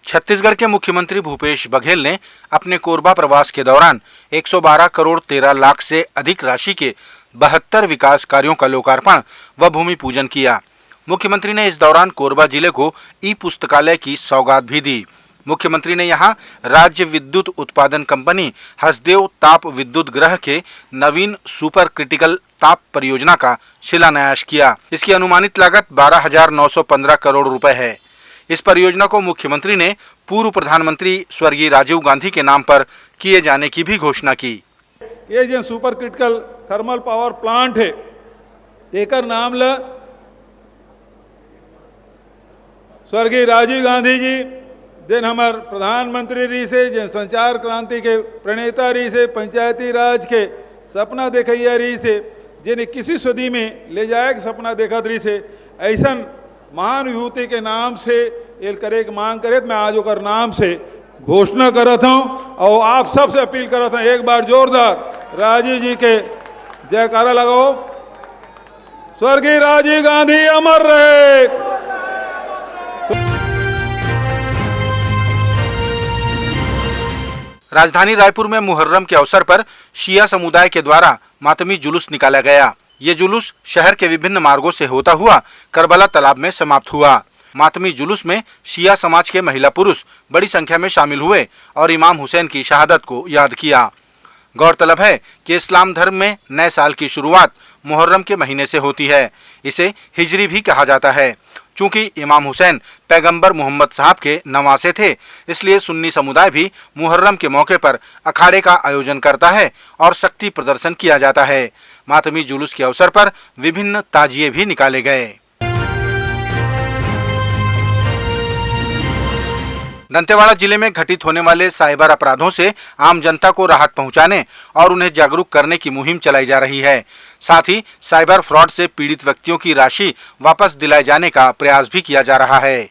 छत्तीसगढ़ के मुख्यमंत्री भूपेश बघेल ने अपने कोरबा प्रवास के दौरान 112 करोड़ 13 लाख से अधिक राशि के 72 विकास कार्यों का लोकार्पण व भूमि पूजन किया। मुख्यमंत्री ने इस दौरान कोरबा जिले को ई पुस्तकालय की सौगात भी दी। मुख्यमंत्री ने यहां राज्य विद्युत उत्पादन कंपनी हसदेव ताप विद्युत गृह के नवीन सुपर क्रिटिकल ताप परियोजना का शिलान्यास किया। इसकी अनुमानित लागत 12,915 करोड़ रुपए है। इस परियोजना को मुख्यमंत्री ने पूर्व प्रधानमंत्री स्वर्गीय राजीव गांधी के नाम पर किए जाने की भी घोषणा की। ये जो super critical thermal power plant है, एकर नाम ल स्वर्गीय राजीव गांधी जी जिन हमार प्रधानमंत्री रही से, जिन संचार क्रांति के प्रणेता रही से, पंचायती राज के सपना देखैया रही से, जिन 21वीं सदी में ले जाए के सपना देखत रही से, ऐसा महान विभूति के नाम से एल करे के मांग करे। मैं आज ओकर नाम से घोषणा करत हूँ और आप सबसे अपील करत हूँ, एक बार जोरदार राजीव जी के जयकारा लगाओ। स्वर्गीय राजीव गांधी अमर रहे। राजधानी रायपुर में मुहर्रम के अवसर पर शिया समुदाय के द्वारा मातमी जुलूस निकाला गया। ये जुलूस शहर के विभिन्न मार्गों से होता हुआ करबला तालाब में समाप्त हुआ। मातमी जुलूस में शिया समाज के महिला पुरुष बड़ी संख्या में शामिल हुए और इमाम हुसैन की शहादत को याद किया। गौरतलब है कि इस्लाम धर्म में नए साल की शुरुआत मुहर्रम के महीने से होती है। इसे हिजरी भी कहा जाता है। चूंकि इमाम हुसैन पैगंबर मोहम्मद साहब के नवासे थे, इसलिए सुन्नी समुदाय भी मुहर्रम के मौके पर अखाड़े का आयोजन करता है और शक्ति प्रदर्शन किया जाता है। मातमी जुलूस के अवसर पर विभिन्न ताजिए भी निकाले गए। दंतेवाड़ा जिले में घटित होने वाले साइबर अपराधों से आम जनता को राहत पहुंचाने और उन्हें जागरूक करने की मुहिम चलाई जा रही है। साथ ही साइबर फ्रॉड से पीड़ित व्यक्तियों की राशि वापस दिलाए जाने का प्रयास भी किया जा रहा है।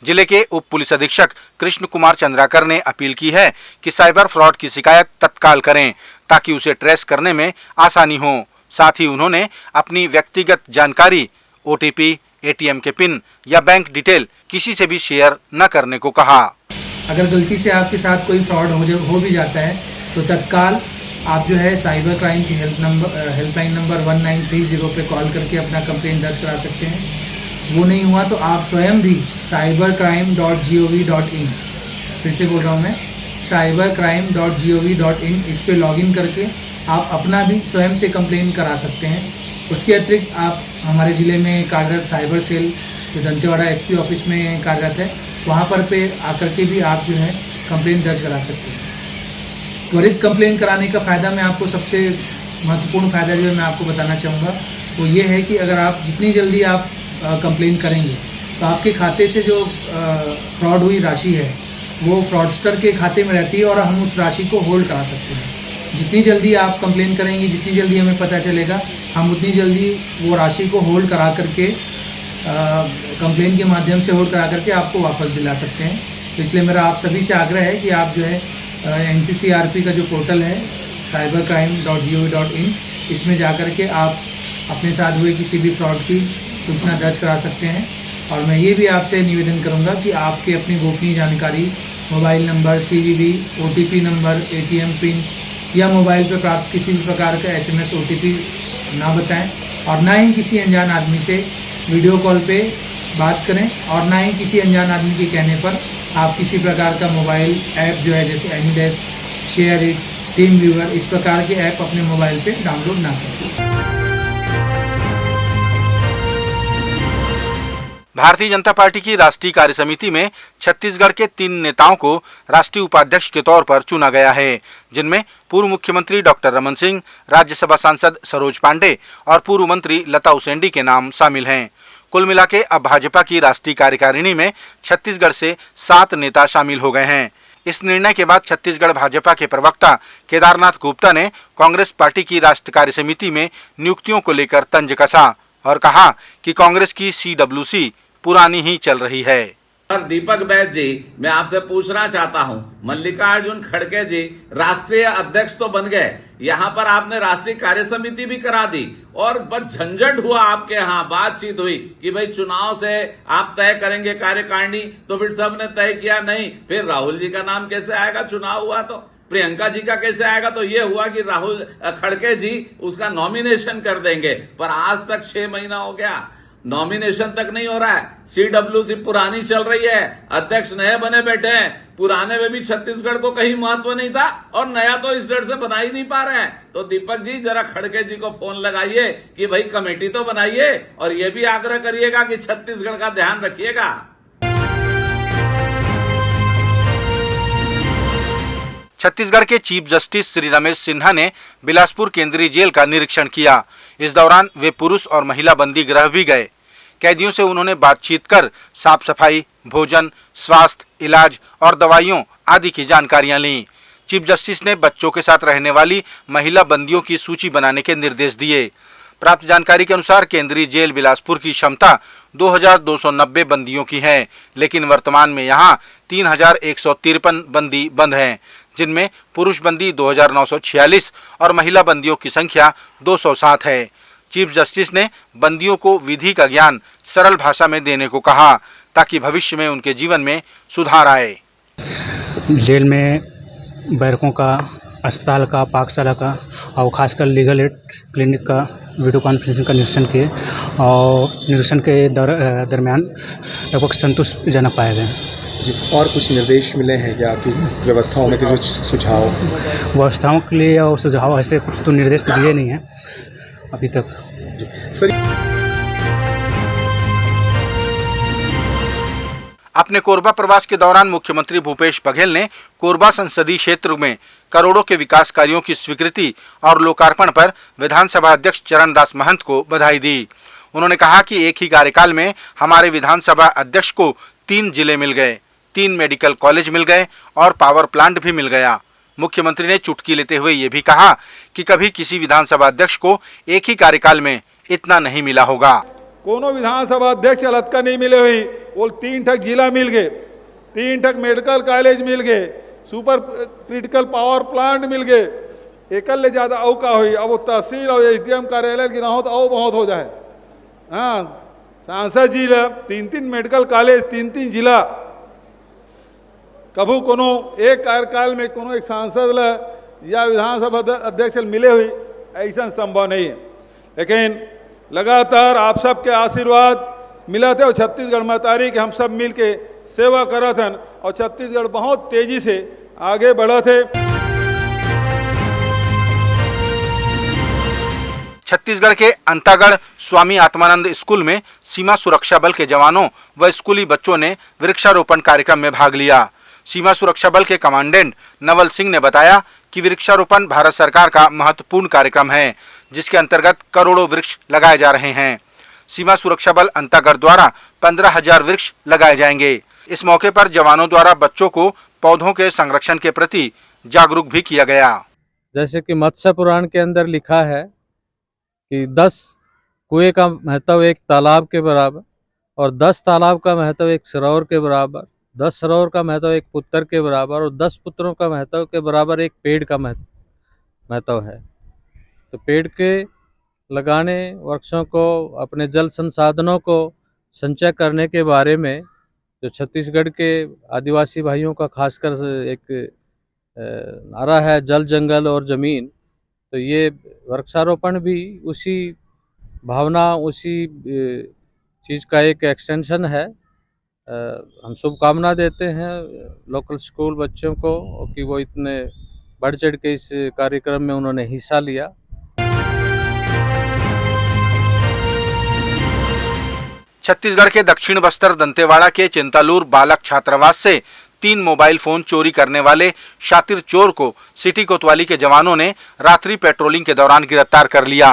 जिले के उप पुलिस अधीक्षक कृष्ण कुमार चंद्राकर ने अपील की है कि साइबर फ्रॉड की शिकायत तत्काल करें ताकि उसे ट्रेस करने में आसानी हो। साथ ही उन्होंने अपनी व्यक्तिगत जानकारी, OTP, ATM के पिन या बैंक डिटेल किसी से भी शेयर न करने को कहा। अगर गलती से आपके साथ कोई फ्रॉड हो भी जाता है तो तत्काल आप जो है साइबर क्राइम की हेल्पलाइन नंबर 1930 पे कॉल करके अपना कंप्लेंट दर्ज करा सकते हैं। वो नहीं हुआ तो आप स्वयं भी cybercrime.gov.in, फिर से बोल रहा हूँ मैं, cybercrime.gov.in, इस पे लॉगिन करके आप अपना भी स्वयं से कंप्लेंट करा सकते हैं। उसके अतिरिक्त आप हमारे ज़िले में कार्यरत साइबर सेल जो दंतेवाड़ा SP ऑफिस में कार्यरत है, वहाँ पर पे आकर के भी आप जो है कंप्लेंट दर्ज करा सकते हैं। त्वरित कंप्लेंट कराने का फ़ायदा मैं आपको सबसे महत्वपूर्ण फ़ायदा जो है मैं आपको बताना चाहूँगा वो ये है कि अगर आप जितनी जल्दी आप कंप्लेंट करेंगे तो आपके खाते से जो फ्रॉड हुई राशि है वो फ्रॉडस्टर के खाते में रहती है और हम उस राशि को होल्ड करा सकते हैं। जितनी जल्दी आप कंप्लेंट करेंगे, जितनी जल्दी हमें पता चलेगा, हम उतनी जल्दी वो राशि को होल्ड करा करके कंप्लेंट के माध्यम से होल्ड करा करके आपको वापस दिला सकते हैं। तो इसलिए मेरा आप सभी से आग्रह है कि आप जो है NCCRP का जो पोर्टल है cybercrime.gov.in, इसमें जाकर के आप अपने साथ हुए किसी भी फ्रॉड की सूचना दर्ज करा सकते हैं। और मैं ये भी आपसे निवेदन करूंगा कि आपके अपनी गोपनीय जानकारी, mobile number, CVV, OTP number, ATM pin या मोबाइल पर प्राप्त किसी भी प्रकार का SMS OTP ना बताएं और ना ही किसी अनजान आदमी से वीडियो कॉल पे बात करें और ना ही किसी अनजान आदमी के कहने पर आप किसी प्रकार का मोबाइल ऐप जो है जैसे AnyDesk, ShareIt, TeamViewer, इस प्रकार के ऐप अपने मोबाइल पे डाउनलोड ना करें। भारतीय जनता पार्टी की राष्ट्रीय कार्य समिति में छत्तीसगढ़ के 3 नेताओं को राष्ट्रीय उपाध्यक्ष के तौर पर चुना गया है, जिनमें पूर्व मुख्यमंत्री डॉक्टर रमन सिंह, राज्यसभा सांसद सरोज पांडे और पूर्व मंत्री लता उसेंडी के नाम शामिल हैं। कुल मिला के अब भाजपा की राष्ट्रीय कार्यकारिणी में छत्तीसगढ़ से 7 नेता शामिल हो गए हैं। इस निर्णय के बाद छत्तीसगढ़ भाजपा के प्रवक्ता केदारनाथ गुप्ता ने कांग्रेस पार्टी की राष्ट्रीय कार्य समिति में नियुक्तियों को लेकर तंज कसा और कहा कि कांग्रेस की CWC पुरानी ही चल रही है। और दीपक बैद जी, मैं आपसे पूछना चाहता हूं, मल्लिकार्जुन खड़गे जी राष्ट्रीय अध्यक्ष तो बन गए, यहां पर आपने राष्ट्रीय कार्य समिति भी करा दी और बस झंझट हुआ आपके यहां, बातचीत हुई कि भाई चुनाव से आप तय करेंगे कार्यकारिणी, तो फिर सबने तय किया नहीं, फिर राहुल जी का नाम कैसे आएगा, चुनाव हुआ तो प्रियंका जी का कैसे आएगा, तो ये हुआ कि राहुल खड़गे जी उसका नॉमिनेशन कर देंगे, पर आज तक 6 महीना हो गया, नॉमिनेशन तक नहीं हो रहा है। सीडब्ल्यूसी पुरानी चल रही है, अध्यक्ष नए बने बैठे हैं, पुराने में भी छत्तीसगढ़ को कहीं महत्व नहीं था और नया तो इस डर से बना ही नहीं पा रहे हैं। तो दीपक जी जरा खड़गे जी को फोन लगाइए कि भाई कमेटी तो बनाइए और ये भी आग्रह करिएगा कि छत्तीसगढ़ का ध्यान रखिएगा। छत्तीसगढ़ के चीफ जस्टिस श्री रमेश सिन्हा ने बिलासपुर केंद्रीय जेल का निरीक्षण किया। इस दौरान वे पुरुष और महिला बंदी गृह भी गए। कैदियों से उन्होंने बातचीत कर साफ सफाई, भोजन, स्वास्थ्य, इलाज और दवाइयों आदि की जानकारियां लीं। चीफ जस्टिस ने बच्चों के साथ रहने वाली महिला बंदियों की सूची बनाने के निर्देश दिए। प्राप्त जानकारी के अनुसार केंद्रीय जेल बिलासपुर की क्षमता 2290 बंदियों की है, लेकिन वर्तमान में यहां 3153 बंदी बंद हैं, जिनमें पुरुष बंदी 2946 और महिला बंदियों की संख्या 207 है। चीफ जस्टिस ने बंदियों को विधि का ज्ञान सरल भाषा में देने को कहा ताकि भविष्य में उनके जीवन में सुधार आए। जेल में बैरकों का, अस्पताल का, पाकशाला का और खासकर लीगल एड क्लिनिक का वीडियो कॉन्फ्रेंसिंग का निरीक्षण किए और निरीक्षण के दरमियान लगभग संतोषजनक पाए गए। जी, और कुछ निर्देश मिले हैं या कि व्यवस्थाओं में कुछ सुझाव? व्यवस्थाओं के लिए और सुझाव ऐसे कुछ तो निर्देश दिए नहीं हैं अभी तक। सर, अपने कोरबा प्रवास के दौरान मुख्यमंत्री भूपेश बघेल ने कोरबा संसदीय क्षेत्र में करोड़ों के विकास कार्यों की स्वीकृति और लोकार्पण पर विधानसभा अध्यक्ष चरणदास महंत को बधाई दी। उन्होंने कहा कि एक ही कार्यकाल में हमारे विधानसभा अध्यक्ष को 3 जिले मिल गए, 3 मेडिकल कॉलेज मिल गए और पावर प्लांट भी मिल गया। मुख्यमंत्री ने चुटकी लेते हुए ये भी कहा कि कभी किसी विधानसभा अध्यक्ष को एक ही कार्यकाल में इतना नहीं मिला होगा। कोनो विधानसभा अध्यक्ष अलग का नहीं मिले हुई, वो 3 ठक जिला मिल गए, 3 ठक मेडिकल कॉलेज मिल गए, सुपर क्रिटिकल पावर प्लांट मिल गए, एकल ले ज्यादा औ का हुई। अब वो तहसील और एसडीएम कार्यालय गिना हो तो औ बहुत हो जाए। हाँ, सांसद जी 3 मेडिकल कॉलेज, 3 जिला, कभू कोनो एक कार्यकाल में कोनो एक सांसद या विधानसभा अध्यक्ष मिले हुई, ऐसा संभव नहीं है। लेकिन लगातार आप सबके आशीर्वाद मिला थे और छत्तीसगढ़ महतारी के हम सब मिल के सेवा करत हन और छत्तीसगढ़ बहुत तेजी से आगे बढ़ा थे। छत्तीसगढ़ के अंतागढ़ स्वामी आत्मानंद स्कूल में सीमा सुरक्षा बल के जवानों व स्कूली बच्चों ने वृक्षारोपण कार्यक्रम में भाग लिया। सीमा सुरक्षा बल के कमांडेंट नवल सिंह ने बताया कि वृक्षारोपण भारत सरकार का महत्वपूर्ण कार्यक्रम है, जिसके अंतर्गत करोड़ों वृक्ष लगाए जा रहे हैं। सीमा सुरक्षा बल अंतागढ़ द्वारा 15,000 वृक्ष लगाए जाएंगे। इस मौके पर जवानों द्वारा बच्चों को पौधों के संरक्षण के प्रति जागरूक भी किया गया। जैसे कि मत्स्य पुराण के अंदर लिखा है कि 10 कुएं का महत्व एक तालाब के बराबर और 10 तालाब का महत्व एक सरोवर के बराबर, 10 सरोवर का महत्व एक पुत्र के बराबर और 10 पुत्रों का महत्व के बराबर एक पेड़ का महत्व है। तो पेड़ के लगाने, वृक्षों को, अपने जल संसाधनों को संचय करने के बारे में जो छत्तीसगढ़ के आदिवासी भाइयों का खासकर एक नारा है, जल, जंगल और ज़मीन, तो ये वृक्षारोपण भी उसी भावना, उसी चीज़ का एक एक्सटेंशन है। हम शुभकामना देते हैं लोकल स्कूल बच्चों को कि वो इतने बढ़ चढ़ के इस कार्यक्रम में उन्होंने हिस्सा लिया। छत्तीसगढ़ के दक्षिण बस्तर दंतेवाड़ा के चिंतालूर बालक छात्रावास से 3 मोबाइल फोन चोरी करने वाले शातिर चोर को सिटी कोतवाली के जवानों ने रात्रि पेट्रोलिंग के दौरान गिरफ्तार कर लिया।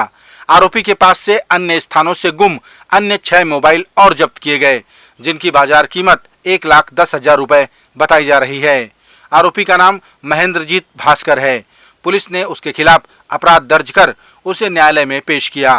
आरोपी के पास से अन्य स्थानों से गुम अन्य 6 मोबाइल और जब्त किए गए, जिनकी बाजार कीमत 1,10,000 रुपए बताई जा रही है। आरोपी का नाम महेंद्रजीत भास्कर है। पुलिस ने उसके खिलाफ अपराध दर्ज कर उसे न्यायालय में पेश किया।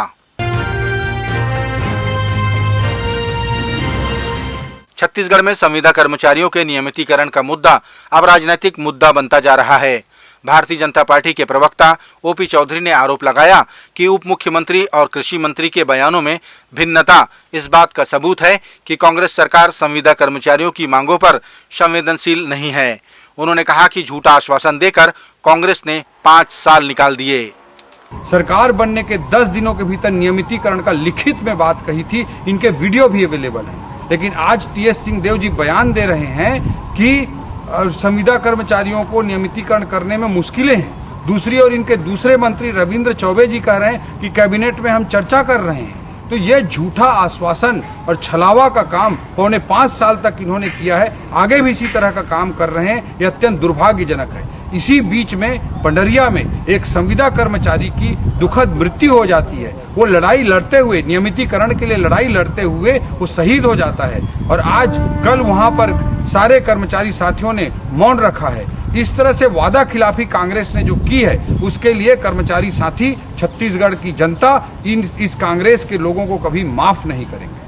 छत्तीसगढ़ में संविदा कर्मचारियों के नियमितीकरण का मुद्दा अब राजनीतिक मुद्दा बनता जा रहा है। भारतीय जनता पार्टी के प्रवक्ता ओपी चौधरी ने आरोप लगाया कि उप मुख्यमंत्री और कृषि मंत्री के बयानों में भिन्नता इस बात का सबूत है कि कांग्रेस सरकार संविदा कर्मचारियों की मांगों पर संवेदनशील नहीं है। उन्होंने कहा कि झूठा आश्वासन देकर कांग्रेस ने 5 साल निकाल दिए। सरकार बनने के 10 दिनों के भीतर नियमितीकरण का लिखित में बात कही थी, इनके वीडियो भी अवेलेबल है। लेकिन आज टीएस सिंहदेव जी बयान दे रहे हैं कि संविदा कर्मचारियों को नियमितीकरण करने में मुश्किलें हैं। दूसरी ओर इनके दूसरे मंत्री रविंद्र चौबे जी कह रहे हैं कि कैबिनेट में हम चर्चा कर रहे हैं। तो ये झूठा आश्वासन और छलावा का काम 4.5 साल तक इन्होंने किया है, आगे भी इसी तरह का काम कर रहे हैं। ये अत्यंत दुर्भाग्यजनक है। इसी बीच में पंडरिया में एक संविदा कर्मचारी की दुखद मृत्यु हो जाती है। वो लड़ाई लड़ते हुए, नियमितीकरण के लिए लड़ाई लड़ते हुए वो शहीद हो जाता है और आज कल वहां पर सारे कर्मचारी साथियों ने मौन रखा है। इस तरह से वादा खिलाफी कांग्रेस ने जो की है उसके लिए कर्मचारी साथी, छत्तीसगढ़ की जनता इस कांग्रेस के लोगों को कभी माफ नहीं करेंगे।